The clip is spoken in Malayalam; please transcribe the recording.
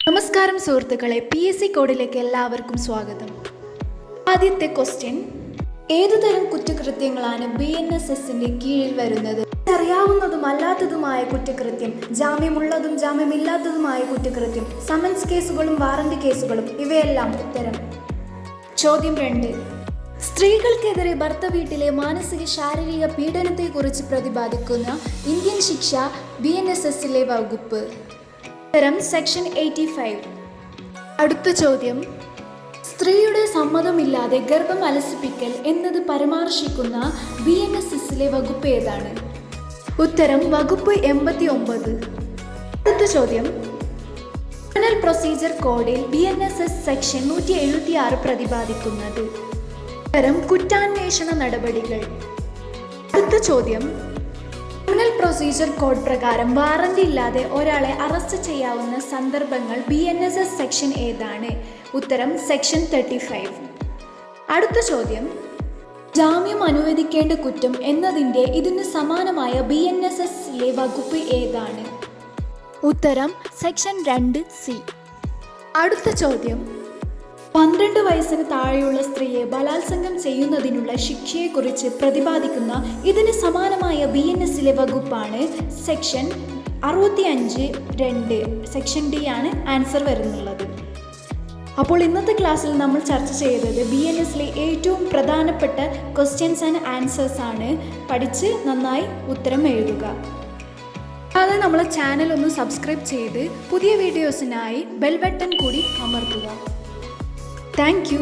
നമസ്കാരം സുഹൃത്തുക്കളെ, PSC കോഡിലേക്ക് എല്ലാവർക്കും സ്വാഗതം. ആദ്യത്തെ ക്വസ്റ്റ്യൻ, ഏതുതരം കുറ്റകൃത്യങ്ങളാണ് BNSSന്റെ കീഴിൽ വരുന്നത്? അറിയാവുന്നതും അല്ലാത്തതുമായ കുറ്റകൃത്യം, ജാമ്യമുള്ളതും ജാമ്യമില്ലാത്തതുമായ കുറ്റകൃത്യം, സമൻസ് കേസുകളും വാറന്റ് കേസുകളും, ഇവയെല്ലാം ഉത്തരം. ചോദ്യം 2, സ്ത്രീകൾക്കെതിരെ ഭർത്ത വീട്ടിലെ മാനസിക ശാരീരിക പീഡനത്തെക്കുറിച്ച് പ്രതിപാദിക്കുന്ന ഇന്ത്യൻ ശിക്ഷ BNSSലെ വകുപ്പ്? ഉത്തരം സെക്ഷൻ 85. അടുത്ത ചോദ്യം, സ്ത്രീയുടെ സമ്മതമില്ലാതെ ഗർഭം അലസിപ്പിക്കൽ എന്നത് പരാമർശിക്കുന്ന BNSSലെ വകുപ്പ് ഏതാണ്? ഉത്തരം വകുപ്പ് 89. അടുത്ത ചോദ്യം, ക്രിമിനൽ പ്രൊസീജിയർ കോഡിൽ BNSS സെക്ഷൻ 176 പ്രതിപാദിക്കുന്നത്? ഉത്തരം കുറ്റാന്വേഷണ നടപടികൾ. അടുത്ത ചോദ്യം, ക്രിമിനൽ പ്രൊസീജിയർ കോഡ് പ്രകാരം വാറന്റ് ഇല്ലാതെ ഒരാളെ അറസ്റ്റ് ചെയ്യാവുന്ന സന്ദർഭങ്ങൾ BNSS സെക്ഷൻ ഏതാണ്? ഉത്തരം സെക്ഷൻ 35. അടുത്ത ചോദ്യം, ജാമ്യം അനുവദിക്കേണ്ട കുറ്റം എന്നതിൻ്റെ ഇതിന് സമാനമായ BNSSലെ വകുപ്പ് ഏതാണ്? ഉത്തരം സെക്ഷൻ 2C. അടുത്ത ചോദ്യം, 12 വയസ്സിന് താഴെയുള്ള സ്ത്രീയെ ബലാത്സംഗം ചെയ്യുന്നതിനുള്ള ശിക്ഷയെക്കുറിച്ച് പ്രതിപാദിക്കുന്ന ഇതിന് സമാനമായ BNSലെ വകുപ്പാണ് സെക്ഷൻ 65(2). സെക്ഷൻ D ആണ് ആൻസർ വരുന്നുള്ളത്. അപ്പോൾ ഇന്നത്തെ ക്ലാസ്സിൽ നമ്മൾ ചർച്ച ചെയ്തത് BNSലെ ഏറ്റവും പ്രധാനപ്പെട്ട ക്വസ്റ്റ്യൻസ് ആൻഡ് ആൻസേഴ്സ് ആണ്. പഠിച്ച് നന്നായി ഉത്തരം എഴുതുക. അത് നമ്മളെ ചാനൽ ഒന്ന് സബ്സ്ക്രൈബ് ചെയ്ത് പുതിയ വീഡിയോസിനായി ബെൽ ബട്ടൺ കൂടി അമർത്തുക. Thank you.